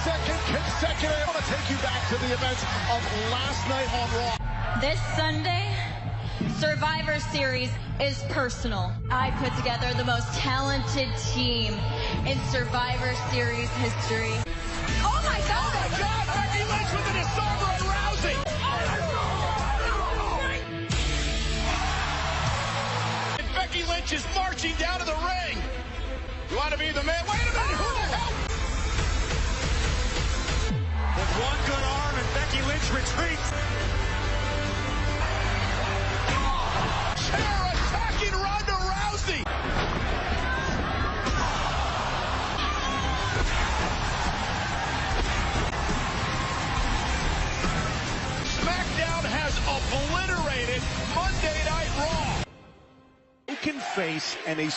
second consecutive. I want to take you back to the events of last night on Raw. This Sunday, Survivor Series is personal. I put together the most talented team in Survivor Series history. Oh my God! Oh my God! Becky Lynch with the disarmer on Rousey. And Becky Lynch is marching down to the ring. You want to be the man? Wait a minute! Who the hell? With one good arm, and Becky Lynch retreats. Chair attacking Ronda Rousey. SmackDown has obliterated Monday Night Raw. Who can face a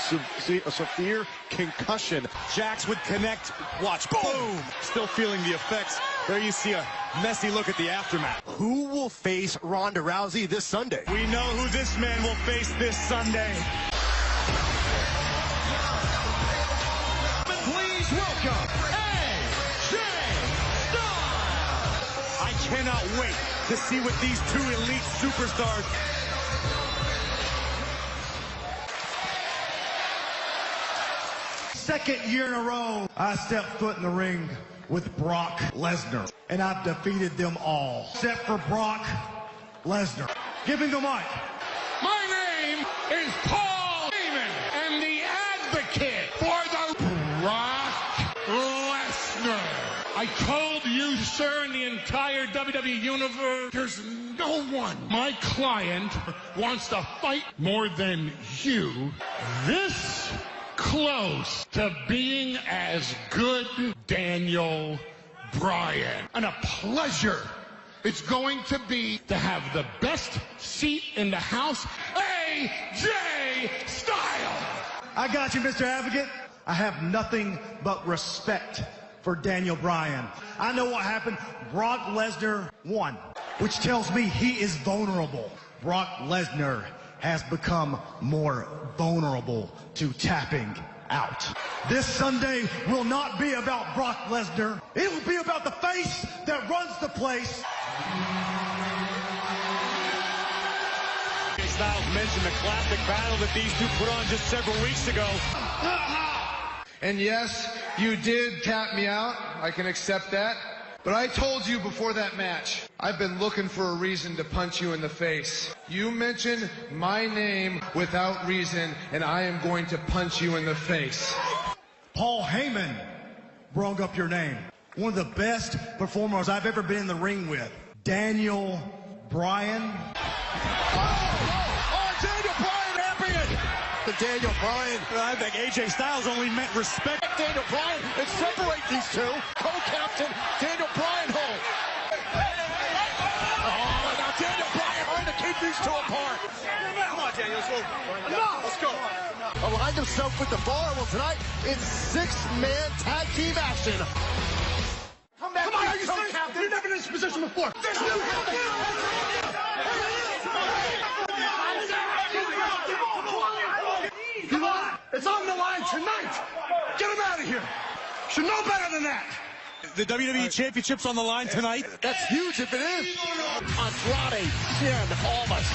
severe concussion? Jax would connect. Watch. Boom! Still feeling the effects. There you see a messy look at the aftermath. Who will face Ronda Rousey this Sunday? We know who this man will face this Sunday. Please welcome AJ Styles. I cannot wait to see what these two elite superstars. Second year in a row, I stepped foot in the ring with Brock Lesnar, and I've defeated them all, except for Brock Lesnar. Give me the mic. My name is Paul Heyman, and the advocate for the Brock Lesnar. I told you, sir, in the entire WWE universe, there's no one my client wants to fight more than you. This close to being as good, Daniel Bryan. And a pleasure it's going to be to have the best seat in the house, AJ Styles. I got you, Mr. Advocate. I have nothing but respect for Daniel Bryan. I know what happened. Brock Lesnar won, which tells me he is vulnerable. Brock Lesnar has become more vulnerable to tapping out. This Sunday will not be about Brock Lesnar. It will be about the face that runs the place. Styles mentioned the classic battle that these two put on just several weeks ago. And yes, you did tap me out. I can accept that. But I told you before that match, I've been looking for a reason to punch you in the face. You mentioned my name without reason, and I am going to punch you in the face. Paul Heyman brought up your name. One of the best performers I've ever been in the ring with. Daniel Bryan. Daniel Bryan champion. The Daniel Bryan. I think AJ Styles only meant respect. Daniel Bryan and separate these two. Co-captain Daniel Bryan home. Oh, now Daniel Bryan trying to keep these two apart. Come on, Daniel, let's go. Let's go. Aligned himself with the bar. Well, tonight it's six-man tag team action. Come on, are you serious? You've never been in this position before. It's on the line tonight. Get him out of here. Should know better than that. The WWE Championship's on the line tonight. That's huge if it is. Andrade Cien Almas.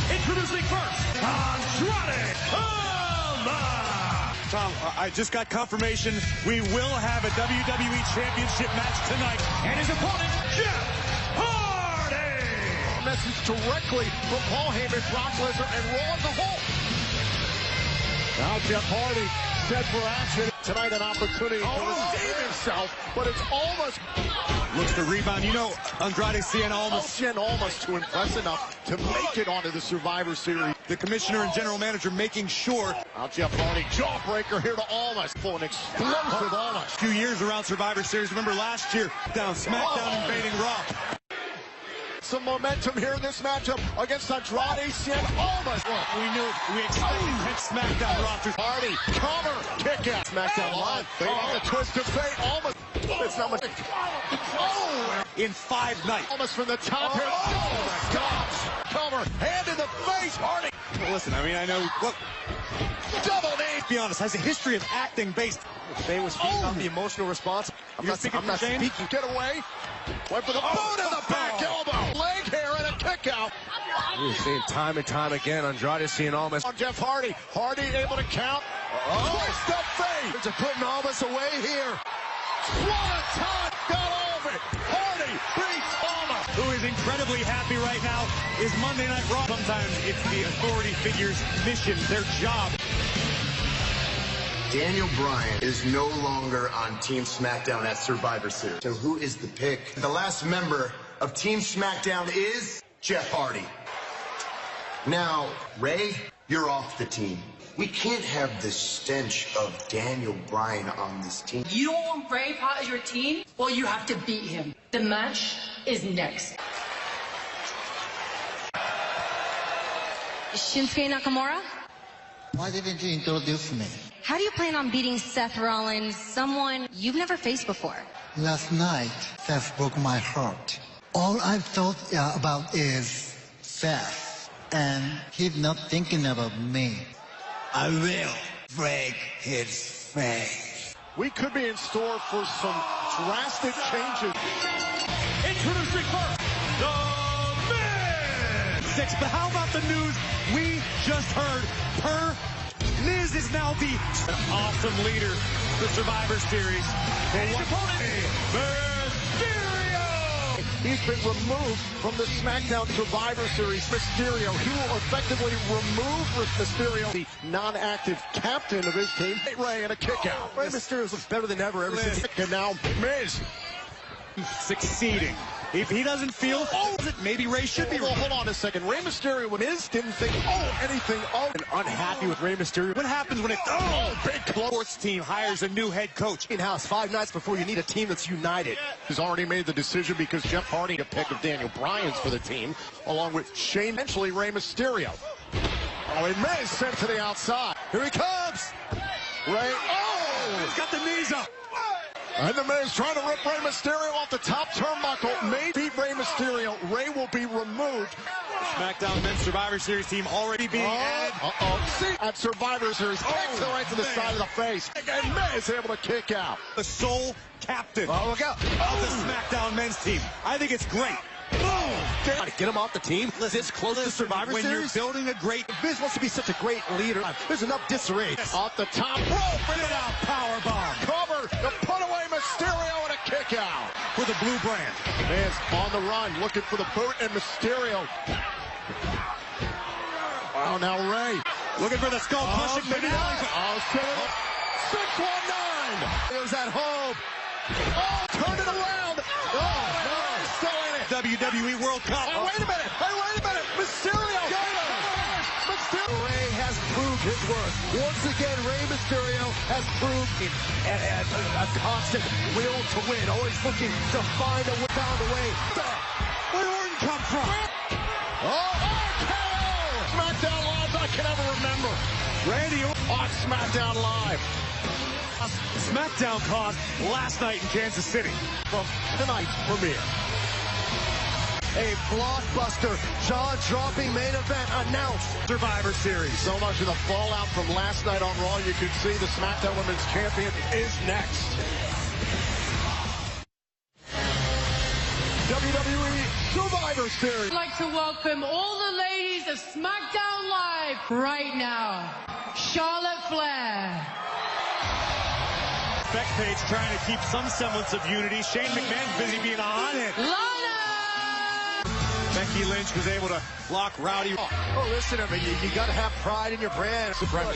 Introducing first, Andrade Almas. Tom, I just got confirmation we will have a WWE Championship match tonight. And his opponent, Jeff Hardy. Message directly from Paul Heyman, Brock Lesnar, and Raw as a whole. Now Jeff Hardy set for action. Tonight an opportunity to redeem himself, but it's almost... Looks to rebound. You know, Andrade Cien Almas. Almost to impress enough to make it onto the Survivor Series. The commissioner and general manager making sure. Now Jeff Hardy, jawbreaker here to Almas. For an explosive Almas. A few years around Survivor Series. Remember last year, down SmackDown invading Raw. Some momentum here in this matchup against Andrade Cien Almas. We expected SmackDown rosters. Hardy, cover, kick out. SmackDown Live. They want the twist of fate. Almas. It's not much. Oh! In 5 nights. Almas from the top here. Oh, stops. Cover, hand in the face. Hardy. Well, listen, I mean, I know. Look, Double knee. To be honest, has a history of acting based. Faye was feeding on the emotional response. I'm not speaking. Get away. Went for the boot in the back elbow. Leg hair and a kick out. We've seen time and time again Andrade seeing Almas on Jeff Hardy. Hardy able to count. Twist up Faye. They're putting Almas away here. What a time. Got all of it. Hardy beats Almas. Who is incredibly happy right now is Monday Night Raw. Sometimes it's the authority figures' mission, their job. Daniel Bryan is no longer on Team SmackDown at Survivor Series. So who is the pick? The last member of Team SmackDown is Jeff Hardy. Now, Ray, you're off the team. We can't have the stench of Daniel Bryan on this team. You don't want Ray part of your team? Well, you have to beat him. The match is next. Shinsuke Nakamura? Why didn't you introduce me? How do you plan on beating Seth Rollins, someone you've never faced before? Last night, Seth broke my heart. All I've thought about is Seth, and he's not thinking about me. I will break his face. We could be in store for some drastic changes. Introducing first, The Miz! But how about the news we just heard? Miz is now the awesome leader of the Survivor Series. And his opponent, Mysterio! He's been removed from the SmackDown Survivor Series. Mysterio, he will effectively remove Mysterio, the non-active captain of his team. Ray and a kick out. Rey Mysterio looks better than ever since. And now Miz succeeding. If he doesn't feel maybe Ray should be. Well, hold on a second. Rey Mysterio, when Miz didn't think anything of and unhappy with Rey Mysterio. What happens when big sports team hires a new head coach in-house 5 nights before you need a team that's united? He's already made the decision because Jeff Hardy a pick of Daniel Bryan's for the team, along with Shane, eventually Rey Mysterio. And Miz sent to the outside. Here he comes. Ray. He's got the knees up. And the Miz trying to rip Rey Mysterio off the top turnbuckle. May beat Rey Mysterio. Ray will be removed. SmackDown Men's Survivor Series team already being added. See, at Survivor Series, kicks right to the side of the face. And Miz able to kick out. The sole captain look out. Of the SmackDown Men's team. I think it's great. Boom! Get him off the team. This close to Survivor Series. When you're building a great, Miz wants to be such a great leader. There's enough disarray. Off the top rope, bring it out, powerbomb. Cover, the put away Mysterio and a kick out for the blue brand. Miz on the run, looking for the boot, and Mysterio. Oh, now Ray looking for the skull, pushing finale. 619. It was at home. Turn it around. Still in it. WWE World Cup. Wait a minute. Mysterio. Ray has proved his worth. Once again, Rey Mysterio has proved a constant will to win. Always looking to find a way. Found a way. Where did Orton come from? RKO! SmackDown Live I can ever remember. Randy on SmackDown Live. SmackDown caused last night in Kansas City from tonight's premiere. A blockbuster, jaw-dropping main event announced. Survivor Series. So much of the fallout from last night on Raw, you can see the SmackDown Women's Champion is next. WWE Survivor Series. I'd like to welcome all the ladies of SmackDown Live right now. Charlotte Flair. Spec page trying to keep some semblance of unity. Shane McMahon's busy being a hothead. Becky Lynch was able to block Rowdy. Listen to me. You got to have pride in your brand.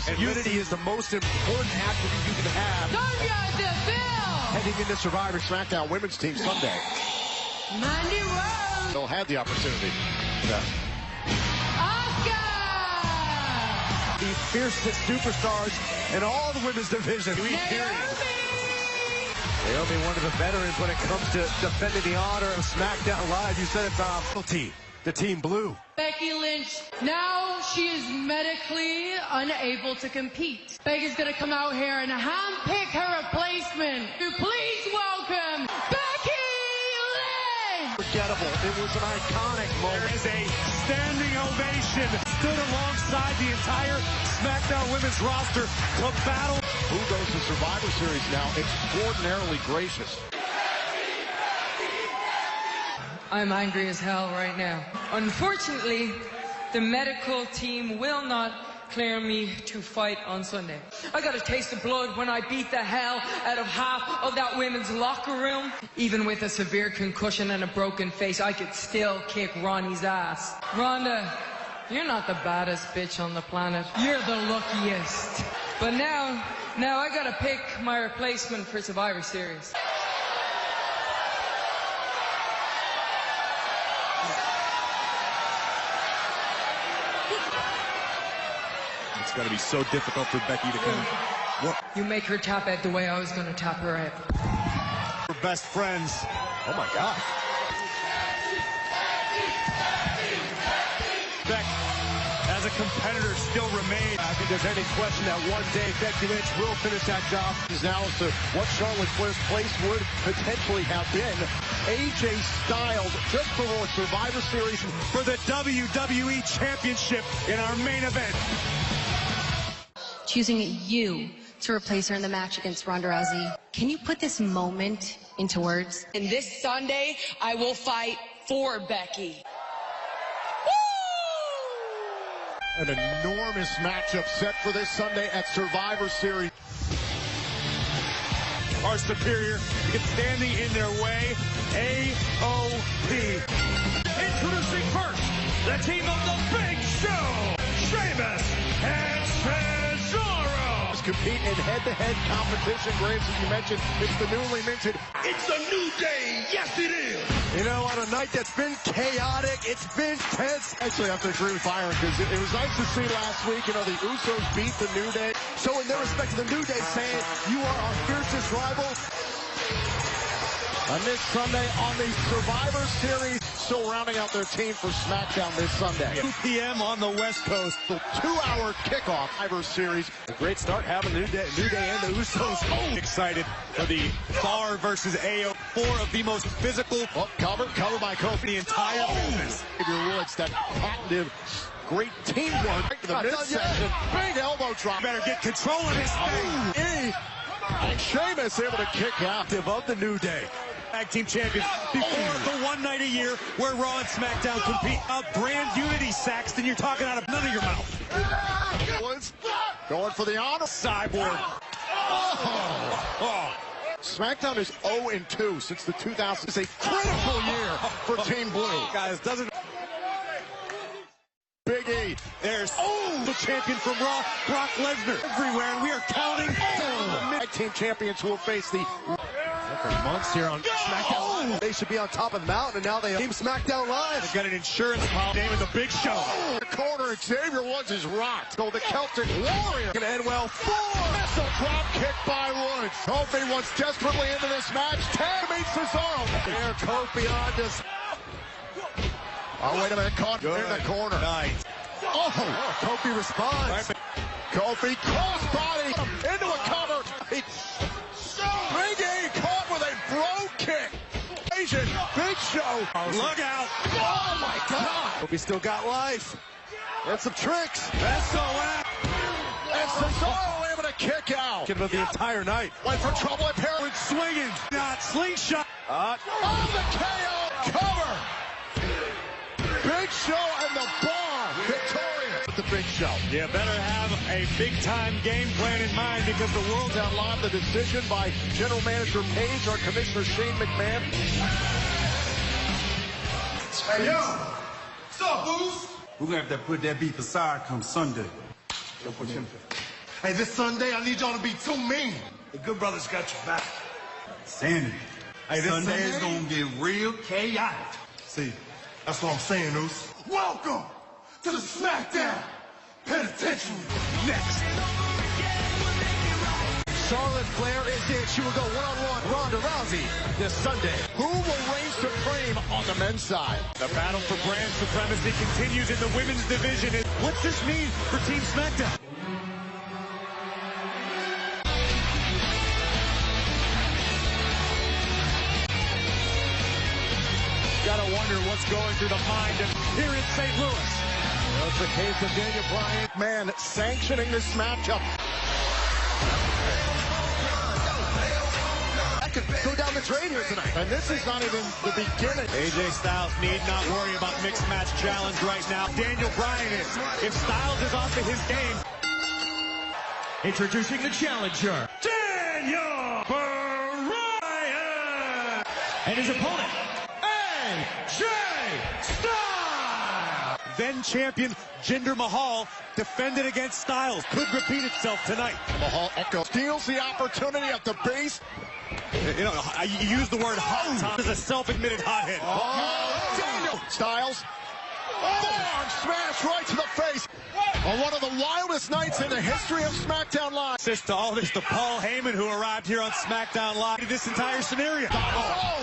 And unity is the most important attribute you can have. Heading into Survivor SmackDown Women's Team Sunday. Mandy Rose. They'll have the opportunity. Asuka. The fiercest superstars in all the women's division. Naomi, one of the veterans when it comes to defending the honor of SmackDown Live. You said it, Bob. The Team Blue. Becky Lynch. Now she is medically unable to compete. Becky's going to come out here and handpick her replacement. Please welcome Becky Lynch. Unforgettable. It was an iconic moment. There is a standing ovation. stood alongside the entire SmackDown women's roster to battle. Who goes to Survivor Series now? Extraordinarily gracious. I'm angry as hell right now. Unfortunately, the medical team will not clear me to fight on Sunday. I got a taste of blood when I beat the hell out of half of that women's locker room. Even with a severe concussion and a broken face, I could still kick Ronnie's ass. Rhonda, you're not the baddest bitch on the planet. You're the luckiest. But now I gotta pick my replacement for Survivor Series. It's going to be so difficult for Becky to come. What? You make her tap out the way I was going to tap her out. We're best friends. Oh, my God. Beck, as a competitor, still remains. I think there's any question that one day Becky Lynch will finish that job. Now as to what Charlotte Flair's place would potentially have been. AJ Styles just for Survivor Series for the WWE Championship in our main event. Choosing you to replace her in the match against Ronda Rousey. Can you put this moment into words? And this Sunday, I will fight for Becky. An enormous matchup set for this Sunday at Survivor Series. Are superior, you get standing in their way. AOP. Introducing first, the team of the Big Show, Sheamus and Cesaro. Compete in head-to-head competition, Graves, as you mentioned, it's the newly minted. It's a new day. Yes, it is. You know, on a night that's been chaotic, it's been tense. Actually, I have to agree with Byron, because it was nice to see last week, you know, the Usos beat the New Day. So in their respect to the New Day, saying, you are our fiercest rival. On this Sunday on the Survivor Series, still rounding out their team for SmackDown this Sunday. 2 p.m. on the West Coast. The 2-hour kickoff Survivor Series. A great start having New Day and the Usos. Oh, excited for the Bar versus AO. 4 of the most physical. Cover by Kofi. The entire business. If you're Woods, that patented great teamwork. The midsection. Big elbow drop. Better get control of this thing. And Sheamus able to kick out. Above the New Day. Tag team champions before the one night a year where Raw and SmackDown compete. Brand unity, Saxton. You're talking out of none of your mouth. Woods going for the honor. Cyborg. SmackDown is 0-2 since the 2000s. It's a critical year for Team Blue. Guys, doesn't. Big E. There's the champion from Raw, Brock Lesnar. Everywhere, and we are counting. Tag team champions who will face the months here on SmackDown. They should be on top of the mountain, and now they Team SmackDown Live. They've got an insurance policy name in the Big Show. The corner, Xavier Woods is rocked. So the Celtic Warrior can end well. 4. Missile drop kick by Woods. Kofi wants desperately into this match. 10 meets Cesaro. There, Kofi on this. Oh, wait a minute. Caught in the corner. Nice. Kofi responds. Kofi crossbody into a cover. Ring caught with a bro kick. Asian Big Show. Look out. Oh my God. Kofi still got life. And some tricks. SOS. And Cesaro able to kick out. About the entire night. Went for trouble at Perry. Swinging. Not slingshot. On the KO. Cover. Big Show and the Bar victorious with the Big Show. You better have a big-time game plan in mind because the world's Out live, the decision by General Manager Page, our Commissioner Shane McMahon. Hey, yo. What's up, Boost? We're going to have to put that beef aside come Sunday. Hey, this Sunday, I need y'all to be too mean. The Good Brothers got your back. Sandy. Hey, this Sunday is Sunday? going to get real chaotic. See, that's what I'm saying, Oos. Welcome to the SmackDown Penitentiary. next. Charlotte Flair is in. She will go one-on-one Ronda Rousey this Sunday. Who will reign supreme on the men's side? The battle for brand supremacy continues in the women's division. What's this mean for Team SmackDown? Gotta wonder what's going through the mind of here in St. Louis. That's the case of Daniel Bryan. Man, sanctioning this matchup. That could go down the drain here tonight. And this is not even the beginning. AJ Styles need not worry about mixed match challenge right now. Daniel Bryan is. If Styles is off of his game. Introducing the challenger, Daniel Bryan. And his opponent, AJ Styles. Then champion Jinder Mahal defended against Styles. Could repeat itself tonight. Mahal echoes, steals the opportunity at the base. You know, you use the word hot top as a self-admitted hothead. Daniel Styles. Forearm smash right to the face. On one of the wildest nights in the history of SmackDown Live. Assist to all this to Paul Heyman, who arrived here on SmackDown Live. This entire scenario.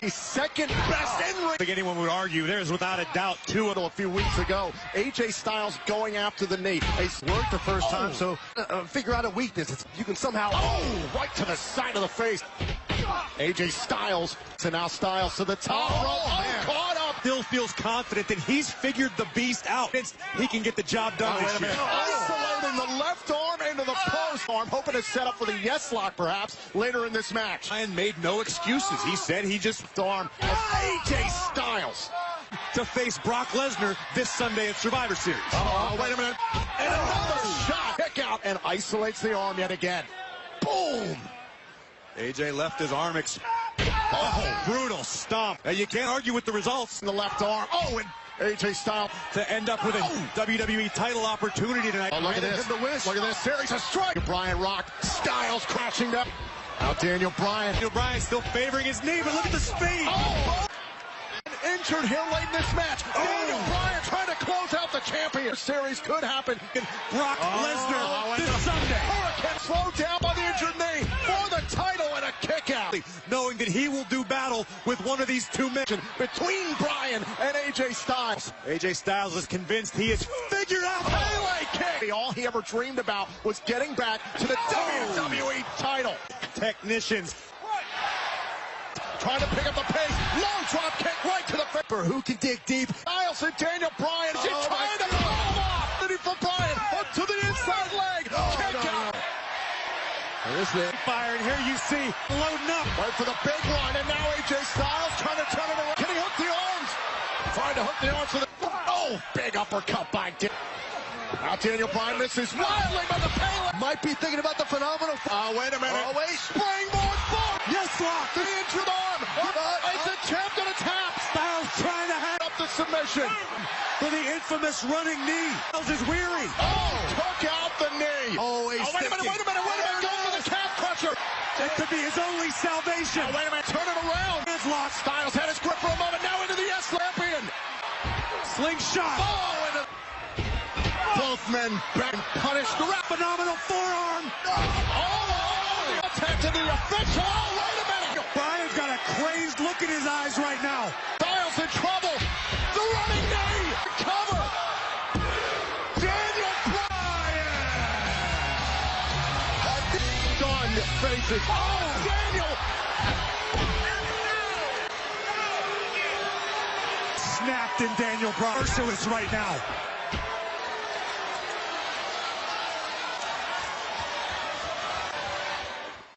He's second best in ring. I think anyone would argue there's without a doubt two of a few weeks ago. AJ Styles going after the knee. It's worked the first time, so figure out a weakness. You can somehow, right to the side of the face. AJ Styles, so now Styles to the top rope. Caught up. Still feels confident that he's figured the beast out. He can get the job done this year. Isolating the left arm into the post arm, hoping to set up for the yes lock perhaps later in this match. Bryan made no excuses. He said he just arm of AJ Styles to face Brock Lesnar this Sunday at Survivor Series. Wait a minute. And another shot. Kick out and isolates the arm yet again. Boom. AJ left his arm brutal stomp. You can't argue with the results. In the left arm. And AJ Styles to end up with a WWE title opportunity tonight. Look at this. Look at this series of strike. Bryan rocked. Styles crashing down. Now Daniel Bryan. Daniel Bryan still favoring his knee, but look at the speed. Injured here late in this match. Daniel Bryan trying to close out the champion. Series could happen. Brock Lesnar this Sunday. Hurricane slowed down by the injured knee for the title and a kick out. Knowing that he will do battle with one of these two men. Between Bryan and AJ Styles. AJ Styles is convinced he has figured out the Pele kick. All he ever dreamed about was getting back to the WWE title. Technicians. Trying to pick up the pace. Low drop kick right to the face. Who can dig deep? Styles and Daniel Bryan. She's trying to pull him off. Ready for Bryan. Up to the inside leg. Kick out. There's the fire, and here you see loading up. Right for the big one, and now AJ Styles trying to turn it around. Can he hook the arms? Trying to hook the arms to the... big uppercut by Daniel. Now Daniel Bryan misses wildly by the Pele. Might be thinking about the phenomenal... wait a minute. Springboard forward. Yes, lock. The injured arm. It's a champ gonna tap. Styles trying to hang up the submission. For the infamous running knee. Styles is weary. Took out the knee. Wait a minute. Going for the calf crusher. That could be his only salvation. Wait a minute. Turn it around. It's locked. Styles had his grip for a moment. Now into the yes champion. Slingshot. And both men back and punished. Phenomenal forearm. Attack to the official. Wait a minute. Bryan's got a crazed look in his eyes right now. Styles in trouble. The running knee. Cover. Daniel Bryan. Stunned faces. Daniel. Snapped in Daniel Bryan. Merciless right now.